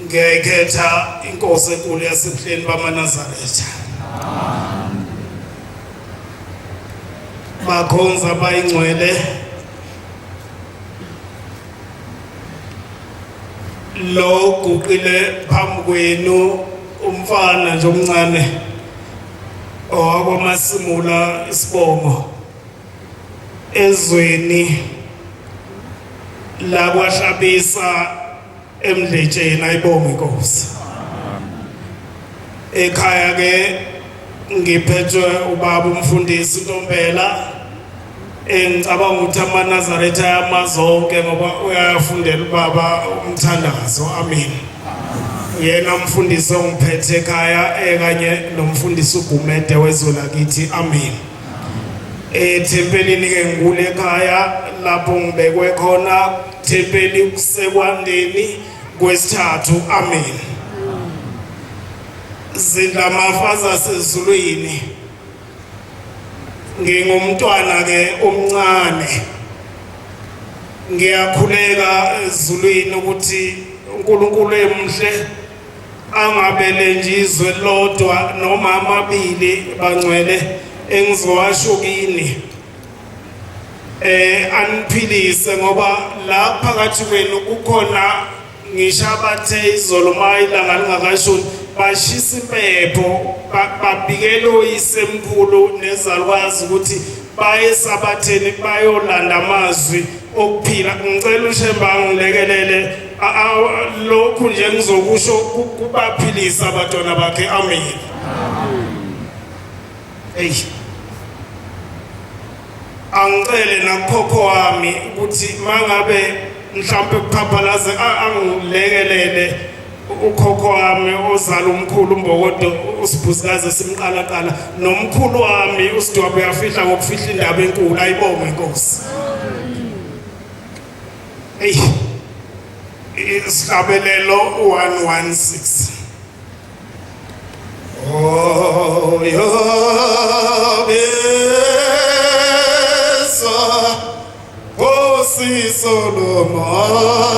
ngiyayikhetha inkosi enkulu yasebuhleni bamaNazaretha. Bakhonza bayingcwele lo guqile phambi kwenu umfana nje omncane owakwaMasimula isibongo ezweni la kwahlabisa emdletsheni ayibonge inkosi. Ekhaya ke ngiphethwe ubaba umfundisi uNtombela engicabanga ukuthi amaNazaretha yamazonke ngoba uyafundela ubaba umthandazo. Amen. Yena umfundisi ongiphethe ekhaya kanye nomfundisi uGumede wezwe lakithi. Amen. Thempelini ke ngikule ekhaya lapho ngibekwe khona, thempeli kusekwandeni kwesithathu. Amen. Zindla mafaza sezulwini, ngingumntwana ke omncane, ngiyakhuleka ezulwini ukuthi uNkulunkulu emhle angabele nje izwe lodwa noma amabili bangcwele engizowasho kini, aniphilise ngoba la phakathi kwenu kukhona ngishabathe izolo mayilanga lingakashoni bashisa impepho babikela oyisemkhulu nezalukwazi ukuthi baye Sabatheni bayolanda amazwi okuphila. Ngicela uShemba ngilekelele lokhu nje ngizokusho kubaphilisa abantwana bakhe. Amen. Angicele nakhokho wami ukuthi mangabe mhlawumbe kuphaphalaze angilekelele ukhokho wami ozala umkhulu uMbokodo uSibhusikazi simqalaqala nomkhulu wami uSidwaba uyafihla ngokufihla indaba enkulu. Ayibonge inkosi. Isihlabelelo 116. Oh yobesa Nkosi Solomoni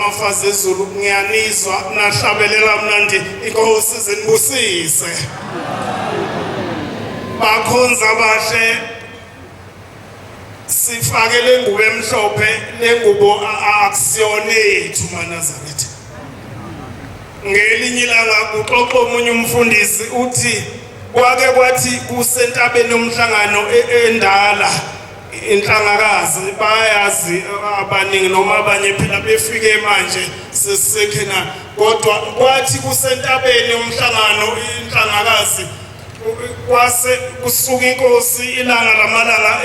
namafazi ezulu ngiyanizwa nahlabelela mnandi inkosi zinibusise bakhonza bahle sifake lengubo emhlophe lengubo akusiyona ethu maNazaretha ngelinye ilanga kuxoxa omunye umfundisi uthi kwake kwathi kusentabeni yomhlangano endala inhlangakazi bayazi abaningi noma abanye phela befike manje sesisekhena kodwa kwathi kusentabeni yomhlangano inhlangakazi kwase kusuka inkosi ilanga lamalanga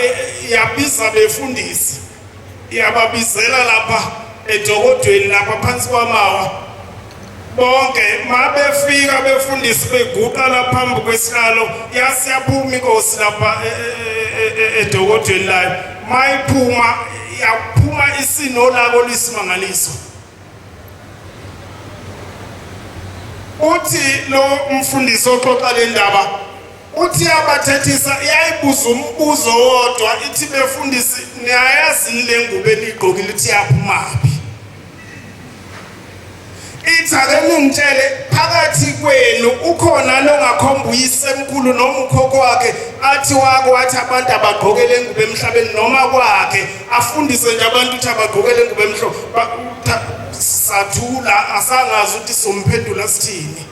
yabiza befundisi yababizela lapha edokodweni lapha phansi kwamawa bonke mabefika befundisi beguqa lapha phambi kwesihlalo yasiyaphuma inkosi lapha edokodweni layo mayiphuma yaphuma isino lako lisimangaliso uthi lo mfundisi oxoxa le ndaba uthi abathethisa yayibuza umbuzo wodwa ithi befundisi niyayazi le ngubo enigqokile ithi yaphumaphi ithi ake ningitshele phakathi kwenu ukhona longakhomba uyisemkhulu noma ukhokho wakhe athi wathi abantu abagqoke le ngubo emhlabeni noma kwakhe afundise nje abantu ukuthi abagqoke le ngubo emhlophe sathula asangazi ukuthi somphendula sithini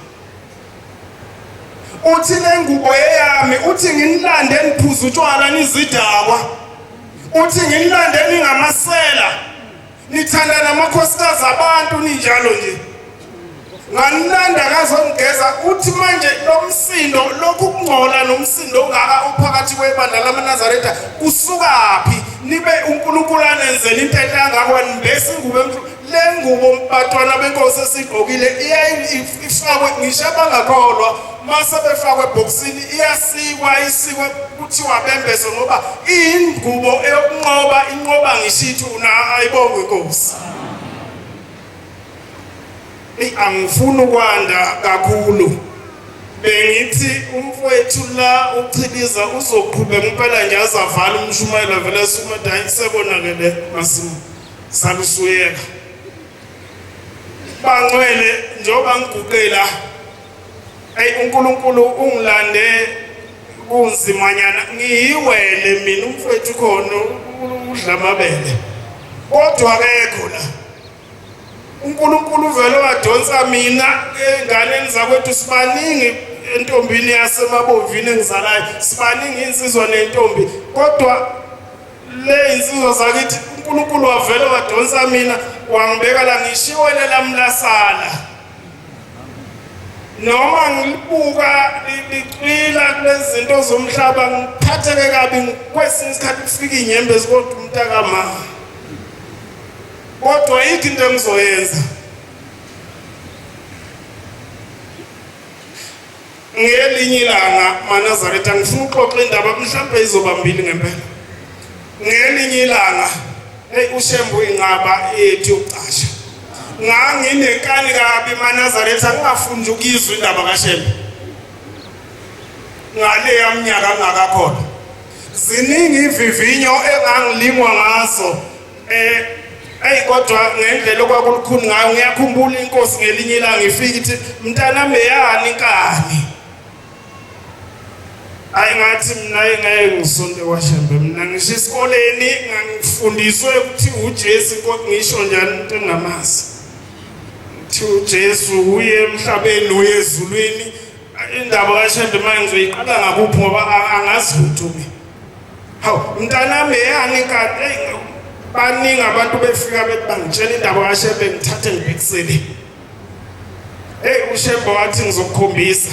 uthi le ngubo eyami uthi nginilande niphuza utshwala nizidakwa uthi nginilande ningamasela nithanda namakhosikazi abantu ninjalo nje nganilanda ngazongeza uthi manje lo msindo lokhu kungcola nomsindo ongaka uphakathi kwebandla lamaNazaretha usukaphi nibe uNkulunkulu anenzela into engakwazi bese ngubo le ngubo umbatwana benkosi esigqokile ifakwe ngisho abangakholwa mase befakwe eboxini isikwe kuthiwa bembezo ngoba ingubo eyokunqoba inqoba ngishithu na ayibonge inkosi angifuni ukwanda kakhulu bengithi umfowethu la uchiliza uzoqhubeka impela nje azavala umshumayela vele sumada ayisebonakele masimu salusuyeka bangcwele njoba ngiguqela uNkulunkulu ungilande kunzimanyana ngiyiwele mina umfowethu khona udla amabele kodwa akekho la uNkulunkulu vele wadonsa mina enganeni zakwethu sibaningi entombini yasemabovini engizalayo sibaningi insizwa nentombi kodwa le insizwa zakithi uNkulunkulu wavele wadonsa mina wangibeka la ngishiwele lamlasala noma ngilibuka liqila kulezinto zomhlaba ngiphatheke kabi kwesinye isikhathi kufika inyembezi kodwa umntakama kodwa yikho into engizoyenza ngelinye ilanga maNazaretha ngifuna uxoxa indaba mhlawumbe izobambili ngempela ngelinye ilanga uShembu inqaba ethu yokucasha nganginenkani kabi maNazaretha ngingafundi ukizwa indaba kaShembu ngale yaminyaka ngakakhona ziningi ivivinyo engangilingwa ngazo kodwa ngendlela okwakulukhuni ngayo ngiyakhumbula inkosi ngelinye ilanga ifika ithi mntana meyani inkani ngathi mina engeke ngisonde kwaShembe mina ngisho esikoleni ngangifundiswe ukuthi uJesu ngisho njani into engamazi ukuthi uJesu uye emhlabeni uye ezulwini indaba kaShembe manje ngizoyiqala ngakuphi ngoba angazi lutho mina hawu mntana meyani inkani baningi abantu befika bangitshela indaba kaShembe ngithathe ngibhekisele uShembe wathi ngizokukhombisa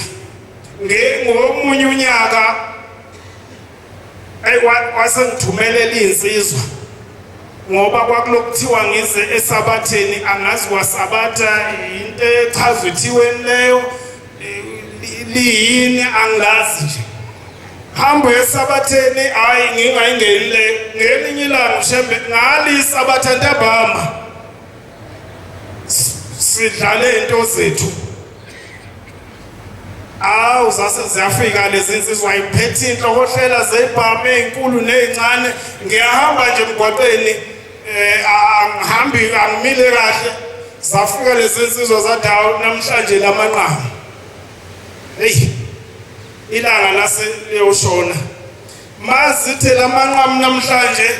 ngomunye unyaka wasengithumelela insizwa ngoba kwakulokuthiwa ngize esabatheni angazi kwasabatha into echazwe ethiweni leyo liyini angazi nje hambo esabatheni hayi ngingayingenile ngelinye ilanga uShembe ngali sabatha ntabama sidlale into zethu zase ziyafika lezi insizwa iphethe inhlokohlela zebhame ezinkulu nezincane ngiyahamba nje emgwaqeni angihambi angimile kahle zafika lezi insizwa zadawo namhlanje lamanqama. Hey, ilanga lase liyoshona. Mazithe lamanqama namhlanje,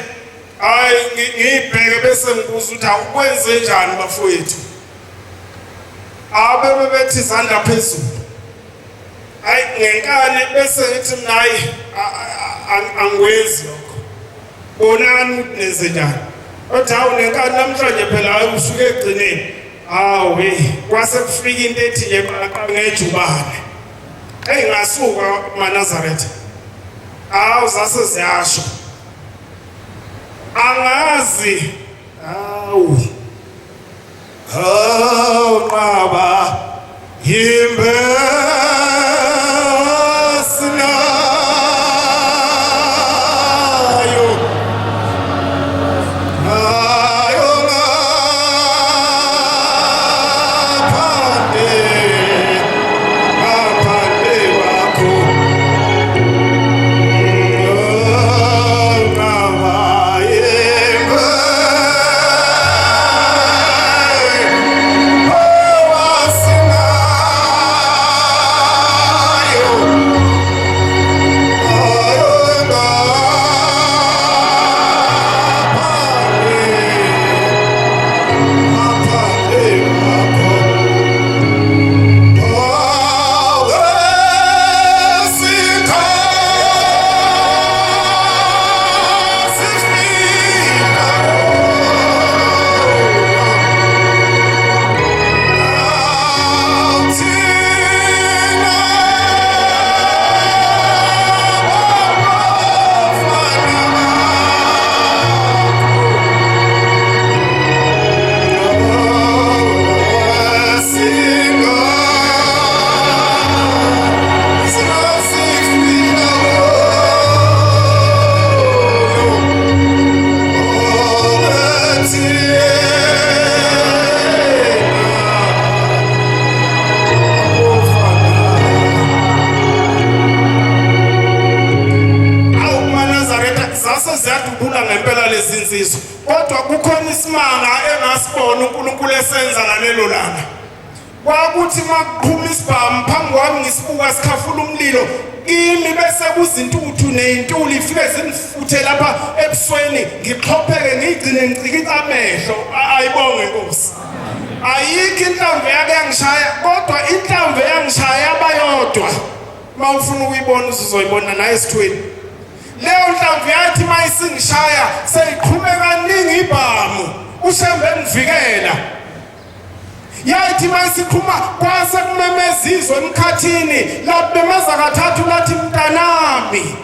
hayi ngibheke bese ngibuza ukuthi awukwenze njani bafowethu. Abe bethi izandla phezulu. Hayi ngenkani bese ngithi mina hayi angikwenzi lokho. Bonani ukuthi nenze njani. Odawu nenkani namhlanje phela hayi usuke egcineni. Hawe kwase kufika into ethi nje ngejubane. Hey ngasuka maNazaretha. Awu zase ziyasho. Angazi. Awu. Oh baba yimbe kodwa kukhona isimanga engasibona uNkulunkulu esenza ngalelo langa. Kwakuthi makuphuma isibhamu phambi kwami ngisibuka sikhafula umlilo kimi bese kuzintuthu nezintuli ifike zimfuthe lapha ebusweni ngixhopheke ngigcine ngicikita amehlo. Ayibonge Nkosi. Ayikho inhlamvu yake yangishaya kodwa inhlamvu yangishaya abayodwa. Mawufuna ukuyibona uzoyibona naye esithweni. Leyo nhlamvu yathi mayisingishaya seyiqhubeka kaningi ibhamu uShembe ngivikela. Yathi mayisikhuma kwase kumemezizwe emkhathini labemeza kathathu lathi mntanami.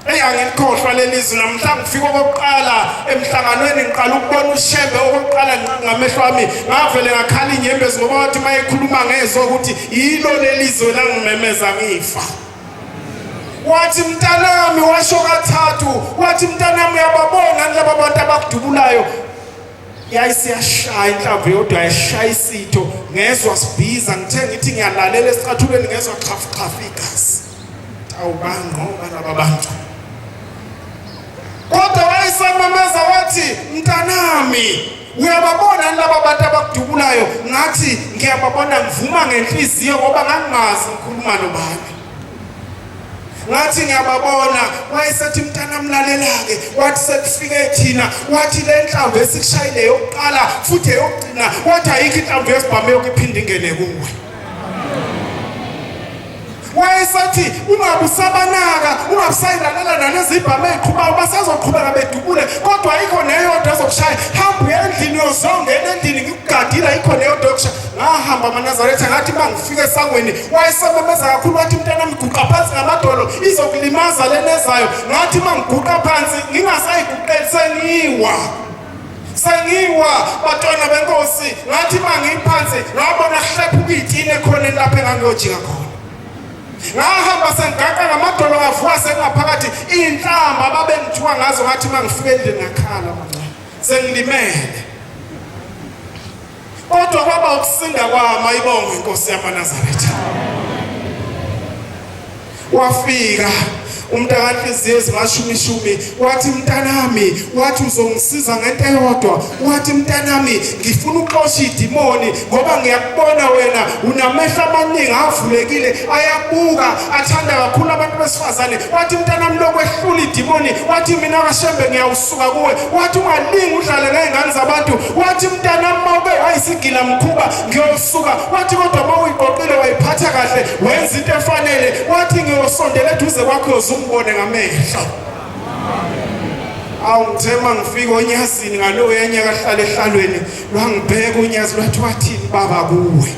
Angikhohlwa lelizwi namhla ngifika okokuqala emhlanganweni ngiqala ukubona uShembe okokuqala ngamehlo ami ngavele ngakhala inyembezi ngoba wathi mayikhuluma ngezwe ukuthi yilo lelizwe la ngimemeza ngifa. Wathi mntanami washo kathathu wathi mntanami uyababona laba bantu abakudubulayo. Yayisiyashaya inhlamvu yodwa yashaya isitho ngezwe sibhiza ngithe ngithi ngiyalalela esicathulweni ngezwe chafu igazi. Awubanqoba laba bantu. Kodwa wayesamemeza wathi mntanami uyababona laba bantu abakudubulayo. Ngathi ngiyababona ngivuma ngenhliziyo ngoba ngangingazi ngikhuluma nobani. Ngathi ngiyababona wayesethi mntanami lalelake wathi sekufike thina wathi le nhlamvu esikushayile yokuqala futhi eyokugcina wathi ayikho inhlamvu yesibhamu yokuphinda ingene kuwe. Wayesethi ungabusabanaka ungabusayilalela nalezibhamu eziqhubayo basazoqhubeka bedubule kodwa ayikho neyodwa ezokushaya. Hamba endlini yozongena endlini ngikugadile ayikho neyodwa yokushaya. Ngahamba maNazaretha ngathi mangifike esangweni wayesememeza kakhulu wathi mntanami guqa phansi ngamadolo izokulimaza lenezayo. Ngathi mangiguqa phansi ngingasayiguqeli sengiwa batwana benkosi. Ngathi mangiphansi ngabona hlepha ukuyitini ekhona lapha engangiyojika khona. Ngahamba sengigaqa ngamadolo ngavuka sengaphakathi inhlamba babengithuka ngazo ngathi mangifike endlini ngakhala manje sengilimele. Kodwa kwaba ukusinda kwami ayibonge Inkosi yamaNazaretha. Wafika umntakanhliziyo ezimashumishumi wathi mntanami, wathi uzongisiza ngento eyodwa, wathi mntanami ngifuna uxosha idimoni ngoba ngiyakubona wena unamehlo amaningi avulekile ayabuka athanda kakhulu abantu besifazane. Wathi mntanami lokwehlula idimoni, wathi mina kaShembe ngiyawusuka kuwe, wathi ungalingi udlale ngezingane zabantu, wathi mntanami mawube wayisigila mkhuba ngiyowusuka, wathi kodwa mawuyiqoqile wayiphatha kahle wenza into efanele, wathi ngiyosondela eduze kwakho uzombone ngamehlo. Ngithema ngifika onyazini ngalowo yanyaka ahlala ehlalweni lwangibheka unyazi lwathi wathini baba kuwe.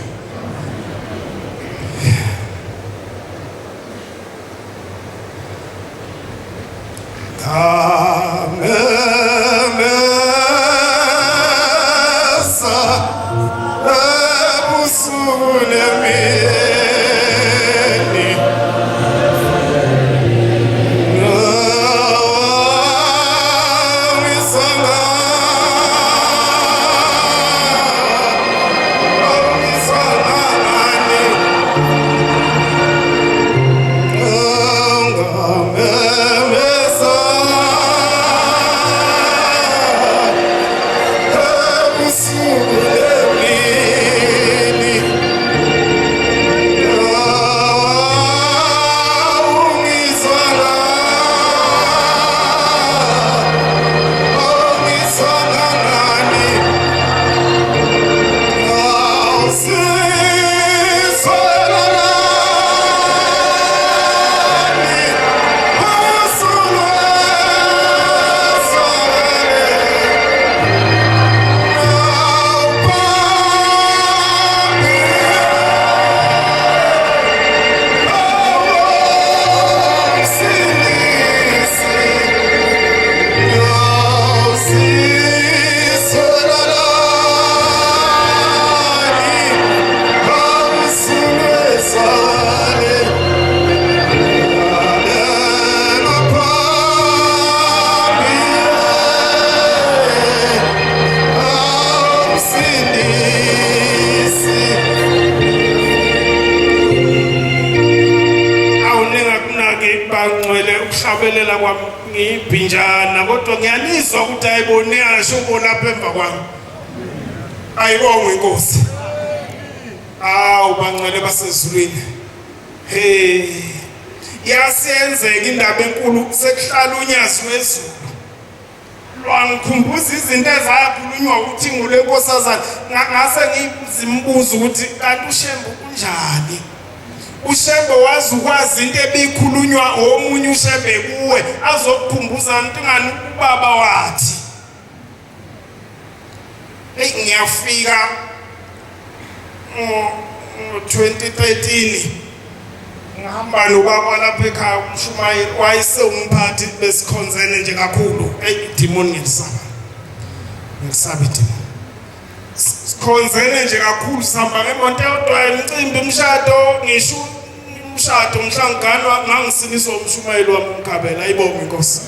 Ukuhlabelela kwami ngibhinjana kodwa ngiyanizwa ukuthi ayibone ngisho lapha emva kwami. Ayibonge inkosi. Bangcwele basezulwini. Yasiyenzeka indaba enkulu sekuhlala unyazi wezulu. Lwangikhumbuza izinto ezakhulunywa ukuthi ngule nkosazana ngase ngizimbuza ukuthi kanti uShembe kunjani. uShembe wazi ukwazi into ebikhulunywa omunye uShembe kuwe azokukhumbuza ngani ubaba wathi ngiyafika 2013 ngihamba nobaba lapha ekhaya uMshumayeli wayese umphathi besikhonzene nje kakhulu idimoni ngisaba idimoni sikhonzene nje kakhulu sihamba ngemonto yodwa imicimbi imshado ngisho umshado mhlanganwa ngangisiniswa uMshumayeli wami uMkhabela ayibonge inkosi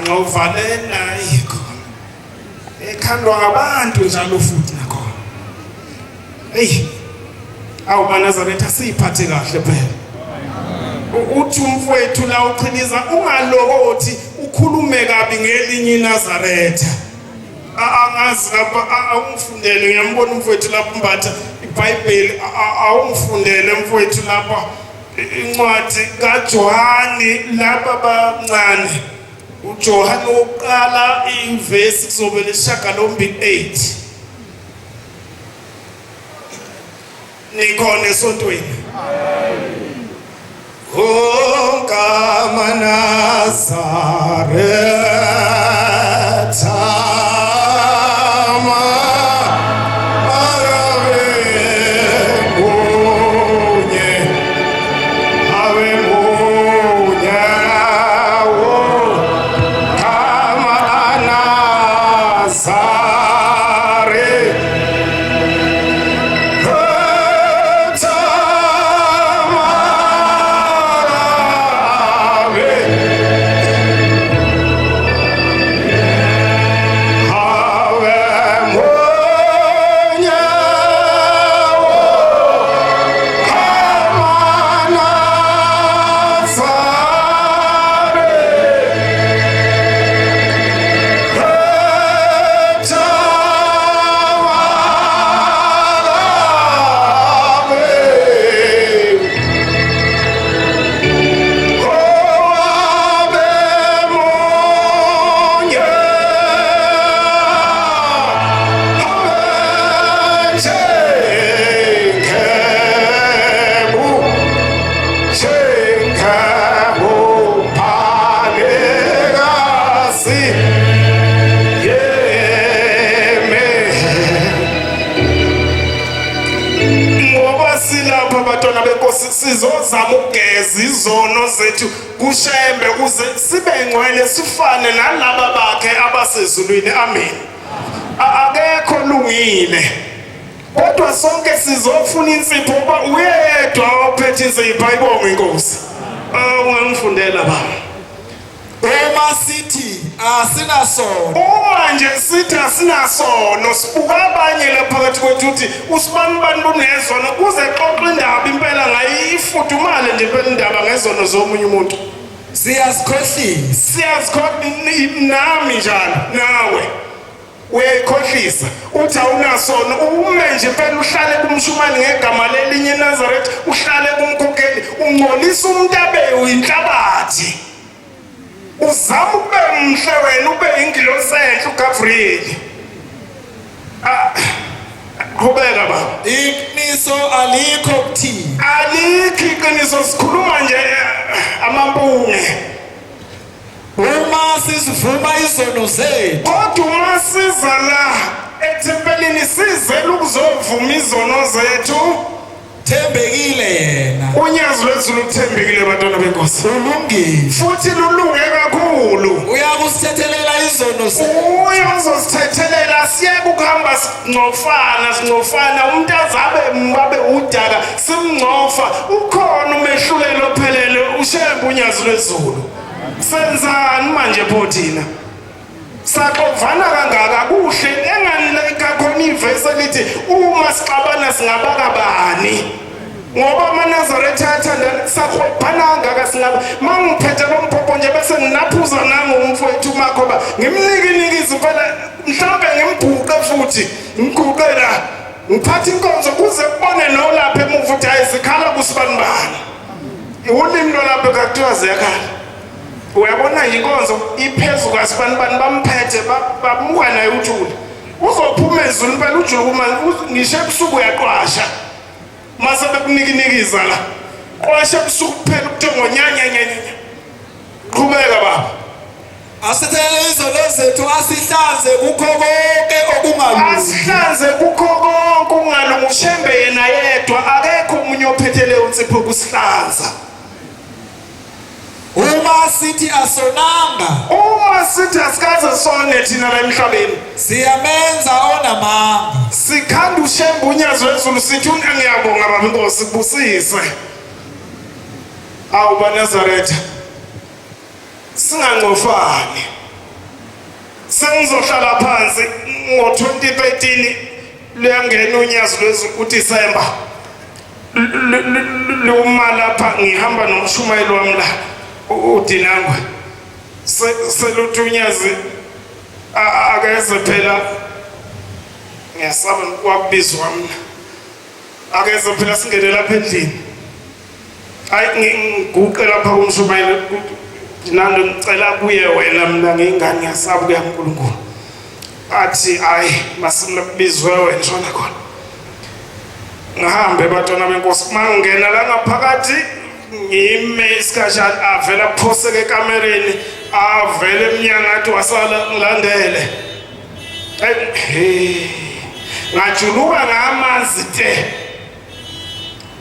ngova lena yikho ekhandwa ngabantu njalo futhi nakhona awuBaNazaretha asiphathe kahle phela uthi umfowethu la uqhiniza ungalokothi ukhulume kabi ngelinye iNazaretha angazi lapha awungifundele ngiyambona umfowethu lapha umbatha iBhayibheli awungifundele umfowethu lapha incwadi kaJohane lapha bancane uJohane oqala ivesi kuzobe le8 nikhona esontweni kaMaNazaretha izono zethu kushembe kuze sibe ngcwele sifane nalabo bakhe abasezulwini. Amen. Akekho lungile, kodwa sonke sizofuna insipho uba uyedwa ophethe insipho. Ayibonge inkosi. Ungangifundela baba. Uma sithi asinasono, Uma nje sithi asinasono, sibuka abanye lapha phakathi kwethu uthi usibani bani bunezono kuze xoxa indaba impela ngayifudumale nje impela indaba ngezono zomunye umuntu. siyazikhohlisa. Siyazikhohlisa nami njalo nawe. Uyayikhohlisa uthi awunasono, ume nje phela uhlale kumshumane ngegama lelinye Nazareth, uhlale kumkhokheli, ungcolisa umuntu abe uyinhlabathi. Uzama ube mhle wena, ube ingilosi enhle uGabriel. Qhubeka baba. Iqiniso alikho kuthina. Alikho iqiniso, sikhuluma nje amampunge. Uma sizivuma izono zethu, Kodwa uma siza la ethempelini sizele ukuzovuma izono zethu, thembekile yena, unyazo lwezulu luthembekile bantwana benkosi, ulungile, futhi lulunge kakhulu. uyakusithethelela izono zethu. Uyazosithethelela, siyeke ukuhamba singcofana, umuntu azabe mbabe udaka simngcofa. Ukhona umehlulelo ophelele, ushembe unyazo lwezulu. Senzani manje pho thina? Saxovana kangaka kuhle enganikakhona ivesi elithi uma sixabana singabaka bani, ngoba amaNazaretha athanda sakhwephana kangaka singaba. Mangiphethe lo mphopo nje bese nginaphuza nangumfowethu Makhoba, ngimnikinikise phela mhlawumbe ngimbuqe futhi ngiguqela ngiphatha inkonzo kuze kubone nolapha emuva ukuthi ayisikhala kusibani bani. Ulimi lolapha kakuthiwa ziyakhala. Uyabona inkonzo iphezulu kasibani bani bamphethe bamuka naye uJule. Uzophuma ezweni phela uJule kuma ngisho ebusuku uyaqwasha. Mase bekunikinikiza la. Qwasha ebusuku phela ukuthe ngonyanya. Qhubeka baba. Asithelele izono zethu, asihlanze kukho konke okungalungi. Asihlanze kukho konke okungalungi, ushembe yena yedwa, akekho umunye ophethe leyo nsipho kusihlanza. Uma sithi asonanga, Uma sithi asikaze sone thina la emhlabeni, siyamenza onamanga. sikhanda ushembe unyazo lwezulu sithi ngiyabonga baba inkosi kubusise. Awu baNazaretha, singangcofani. Sengizohlala phansi ngo-2013 luyangena unyazo lwezulu uDisemba. Luma lapha ngihamba nomshumayeli wami la uDinangwe. Seluthi unyazi akeze phela, ngiyasaba wakubizwa mina. Akeze phela singene lapha endlini. Hayi ngiguqe lapha kumshumayeli Dinando, ngicela kuye wena mina ngingane ngiyasaba kuya kuNkulunkulu. Athi hayi masimla kubizwe wena shona khona. Ngahambe bantwana benkosi, mangena la ngaphakathi ngime isikashana avela kuphoseke ekamereni, avele emnyango athi wasala ngilandele. Ngajuluka ngamanzi te.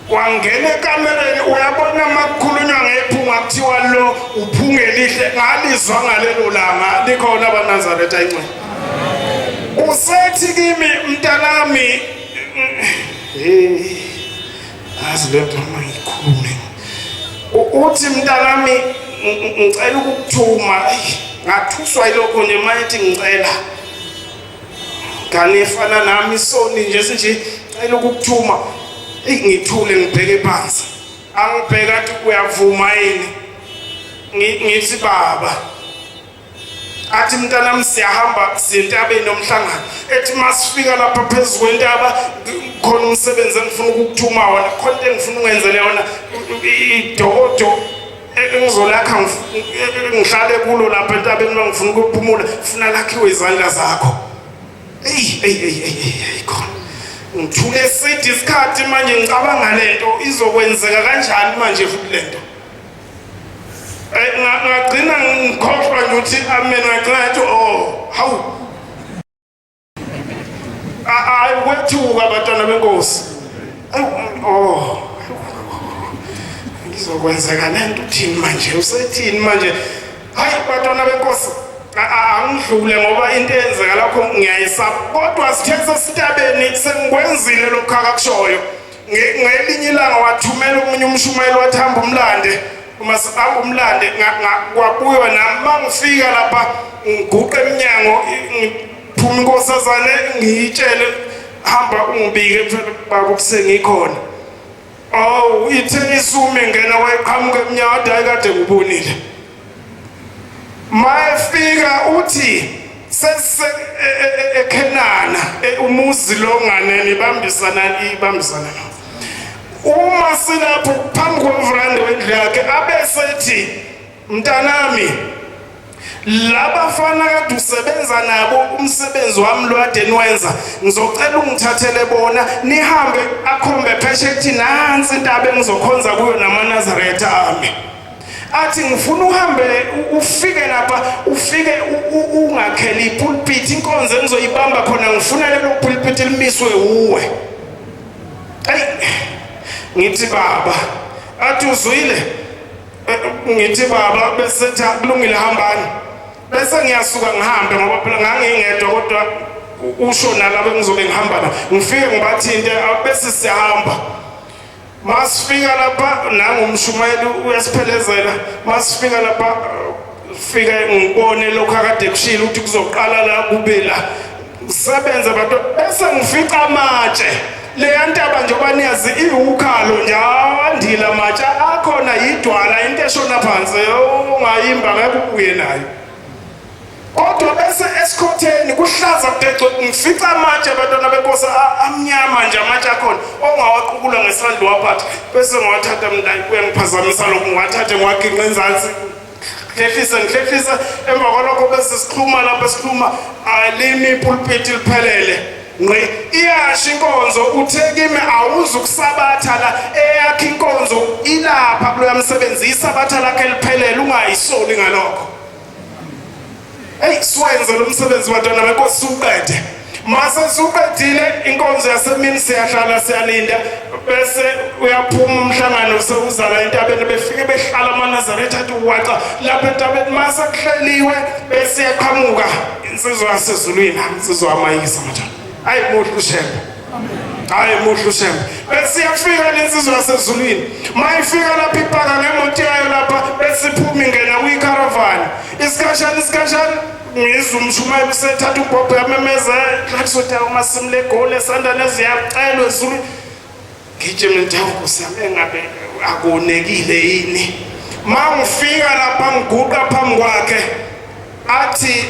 Wangena ekamereni, uyabona makukhulunywa ngephunga kuthiwa lo uphunge lihle, ngalizwa ngalelo langa likhona abaNazaretha incwe. Usethi kimi mntanami, azi le nto mayikhulume. Uthi mntanami ngicela ukukuthuma, ngathuswa yilokho nje mayithi ngicela. Ngane efana nami soni nje sinje ngicela ukukuthuma. Ngithule ngibheke phansi. Angibheka athi uyavuma yini? Ngithi baba. Athi mntanami siyahamba sintabeni nomhlangano. Ethi masifika lapha phezulu kwentaba khona umsebenzi engifuna ukukuthuma wona, khona engifuna ungenzele yona idokodo engizolakha ngihlale kulo lapha entabeni mangifuna ukuphumula, ufuna lakhiwe izandla zakho. Khona ngithule sithi isikhathi manje ngicabanga lento izokwenzeka kanjani manje futhi lento. Ngagcina ngikhohlwa nje ukuthi amen, ngagcina ngathi hawu. Kwethuka abantwana benkosi. izokwenzeka lento uthini manje usethini manje hayi bantwana benkosi angidlule ngoba into eyenzeka lapho ngiyayisaba kodwa sithe sesitabeni sengikwenzile lokho akakushoyo ngelinye ilanga wathumela omunye umshumayeli wathamba umlande uma sihamba umlande kwabuywa nami mangifika lapha ngiguqe eminyango ngiphuma inkosazane ngiyitshele hamba ungibike baba kusengikhona oh ithe isume ngena wayiqhamuka eminyaka kade ngibonile mayefika uthi sese eKenana umuzi lo nganeni ibambisana uma silapho phambi kwemvrande wendlu yakhe abesethi mntanami labafana kade usebenza nabo umsebenzi wami lwade niwenza ngizocela ungithathele bona nihambe akhombe pheshe ethi nansi intaba engizokhonza kuyo namaNazaretha ami athi ngifuna uhambe ufike lapha ufike ungakheli ipulpit inkonzo engizoyibamba khona ngifuna lelo pulpit elimiswe uwe hey ngithi baba athi uzwile ngithi baba bese kulungile hambani bese ngiyasuka ngihambe ngoba phela ngangingedwa kodwa usho nalabo engizobe ngihamba la ngifike ngibathinte bese siyahamba masifika lapha nangumshumayeli uyasiphelezela masifika lapha fika ngibone lokho akade kushila ukuthi kuzoqala la kube la usebenza abantu bese ngifica amatshe le ntaba njengoba niyazi iwukhalo nje awandila amatshe akhona yidwala into eshona phansi ungayimba ngeke ubuye nayo kodwa bese esikhotheni kuhlaza kudece ngifica amatshe abantwana benkosi amnyama nje amatshe akhona ongawaqukula ngesandla waphatha bese ngawathatha mntayi kuyangiphazamisa lokho ngiwathathe ngiwaginqa enzansi ngihlehlisa emva kwalokho bese sikhuluma lapha sikhuluma alimi pulpit liphelele ngqi iyasho inkonzo uthe kimi awuzukusabatha la eyakhe inkonzo ilapha kulo yamsebenzi isabatha lakhe liphelele ungayisoli ngalokho hey siwenze lo msebenzi bantwana benkosi uqede mase suqedile inkonzo yasemini siyahlala siyalinda bese uyaphuma umhlangano sewuzala entabeni befike behlala amaNazaretha athi uwaxa lapha entabeni mase kuhleliwe bese yaqhamuka insizwa yasezulwini insizwa yamayisa manje hayi muhlu shembe hayi muhlu shembe bese yafika lensizwa yasezulwini mayifika lapha ipaka ngemoto yayo lapha bese iphuma ingena kuyicaravan isikashana ngizwe umshumayeli usethatha ubhobho yamemeza lakusota umasimle gole sandane ziyacelwa ezulu ngijeme njengokusi engabe akonekile yini mangifika lapha ngiguqa phambi kwakhe athi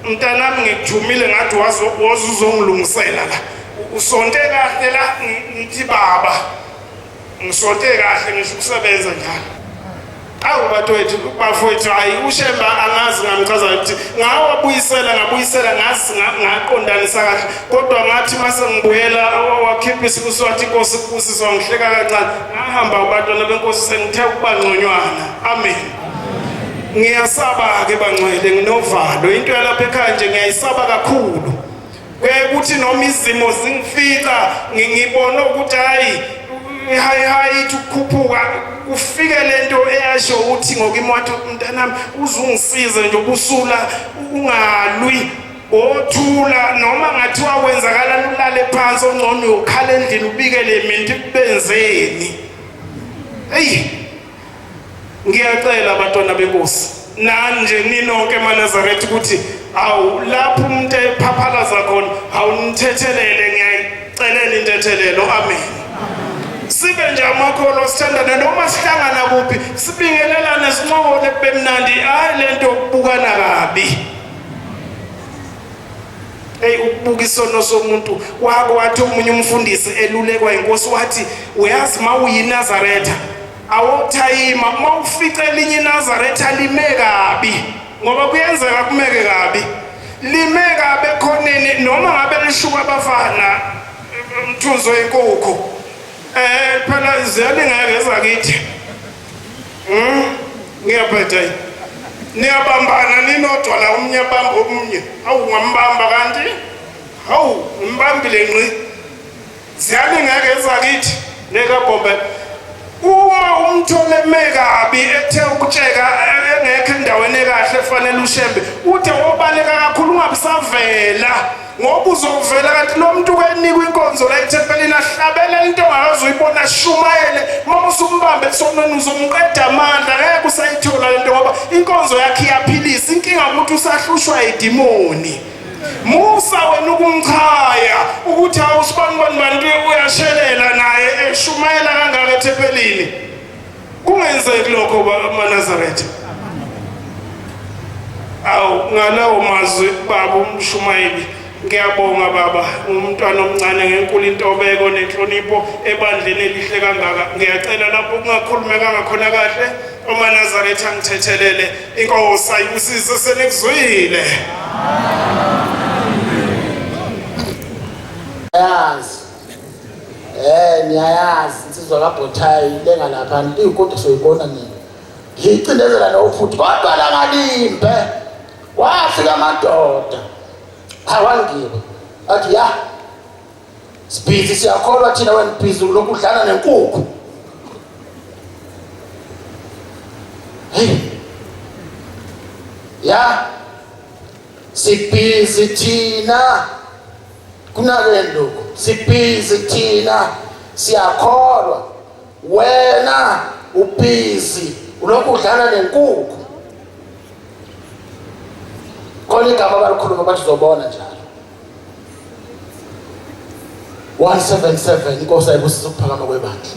mntanami ngikujumile ngathi wazuzongilungisela la usonte kahle la ngithi baba ngisonte kahle ngisho ukusebenza njalo awu batwethu bafowethu hayi ushemba angazi ngamchaza ukuthi ngawabuyisela ngazi ngaqondanisa kahle kodwa ngathi mase ngibuyela wakhipha isibuso wathi inkosi kusizwa ngihleka kancane ngahamba ubantwana benkosi sengithe ukuba ngconywana amen ngiyasaba ke bangcwele nginovalo into yalapha ekhaya nje ngiyayisaba kakhulu ukuthi noma izimo zingifika ngibona ukuthi hayi ukukhuphuka ufike lento eyasho ukuthi ngokimoto mntanami uzungisize nje ubusula ungalwi othula noma ngathiwa kwenzakala ulale phansi ongcono uyokhala endlini ubikele mina kubenzeni hey ngiyacela abantwana benkosi nanje ninonke eMaNazaretha ukuthi awu lapho umuntu ephaphalaza khona awunithethelele ngiyayicelela intethelelo amen sibe nje amakholo sithandana noma sihlangana kuphi sibingelelane sinqobole kube mnandi hayi lento ukubukana kabi ukubuka isono somuntu wako wathi umunye umfundisi elulekwa inkosi wathi uyazi mawuyinazaretha awuthayima mawufica elinye iNazaretha lime kabi ngoba kuyenzeka kumeke kabi lime kabi ekhoneni noma ngabe lishuka abafana umthunzo wenkukhu phela ziyalingeke zakithi ngiyaphetha niyabambana ninodwa la umnye bamba omunye awu ngambamba kanti hawu ngimbambile ngqi ziyalingeke zakithi ngeka bombe uma umthole mekabi ethe ukutsheka engekho endaweni ekahle efanele ushembe ude wobaleka kakhulu ungabisavela ngoba uzovela kanti lo muntu kwenikwa inkonzo la ethempelini ahlabela into ongakaze uyibona shumayele uma usumbambe esonweni uzomqeda amandla ngeke usayithola lento ngoba inkonzo yakhe iyaphilisa inkinga ukuthi usahlushwa idimoni Musa wena ukumchaya ukuthi awusibani bantu uyashelela naye eshumayela kangaka ethempelini kungenzeki lokho maNazaretha awu ngalawo mazwi baba umshumayeli ngiyabonga baba umntwana omncane ngenkulu intobeko nenhlonipho ebandleni elihle kangaka ngiyacela lapho kungakhulumekanga khona kahle uMaNazaretha ngithethelele inkosi ayibusise senekuzwile yazi niyayazi insizwa kaBhothayi lenga lapha inkonto soyibona nini ngicindezela nofuthi kodwa la ngalimbe wafika amadoda awangiwe athi ya Sibhizi siyakholwa thina wena Bhizi lokudlana nenkukhu hey ya Sibhizi thina kunake lokho Sibhizi thina siyakholwa wena uBhizi ulokudlana nenkukhu khona igama balikhuluma bathi uzobona njalo 177 inkosi ayibusisa ukuphakama kwebandla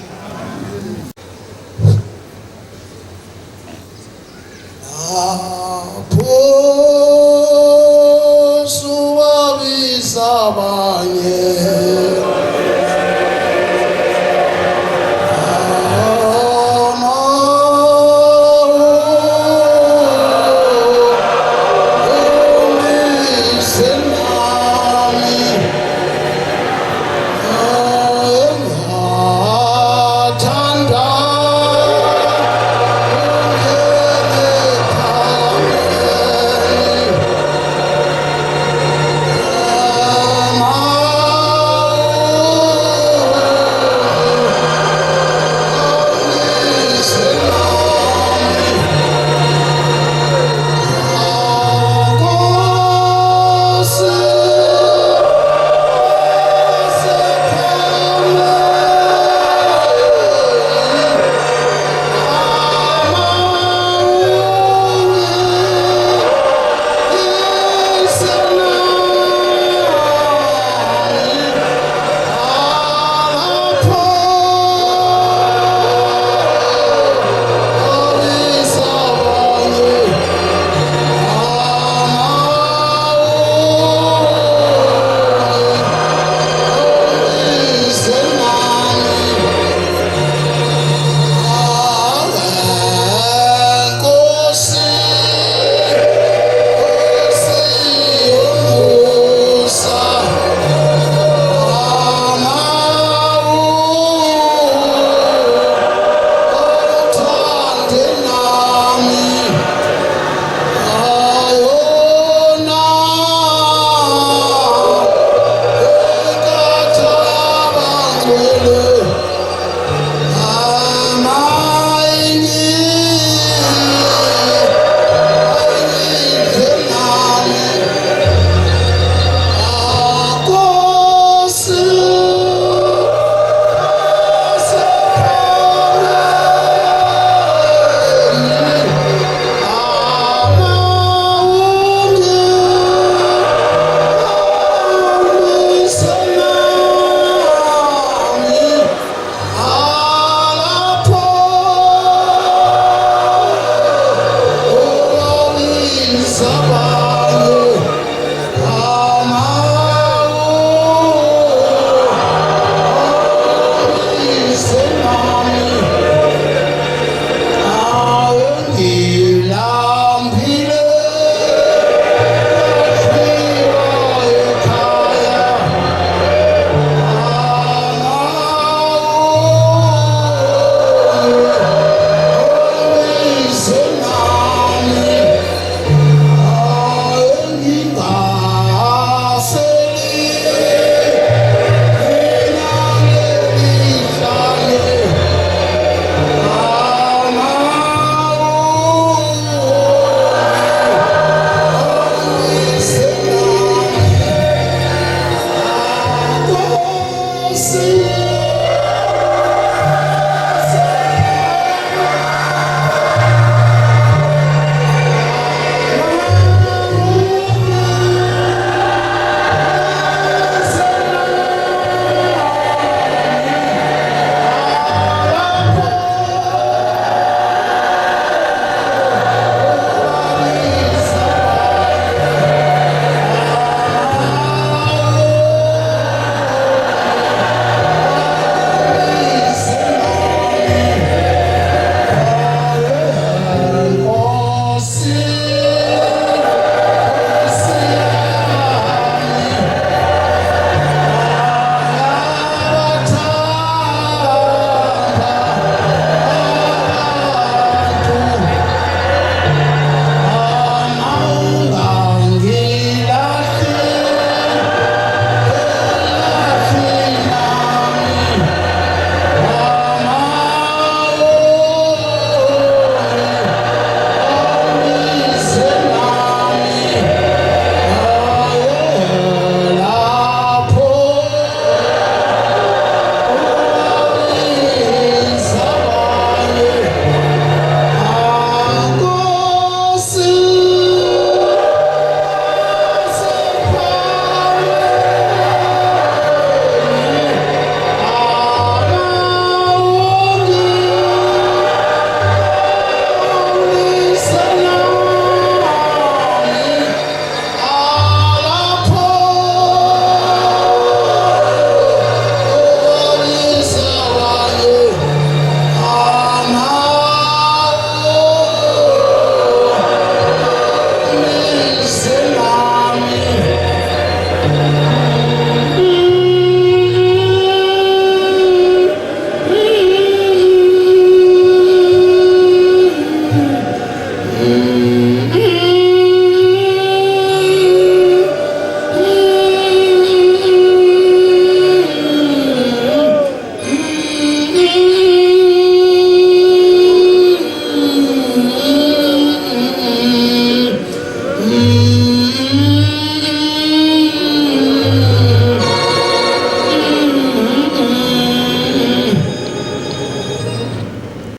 apho suwabisa abanye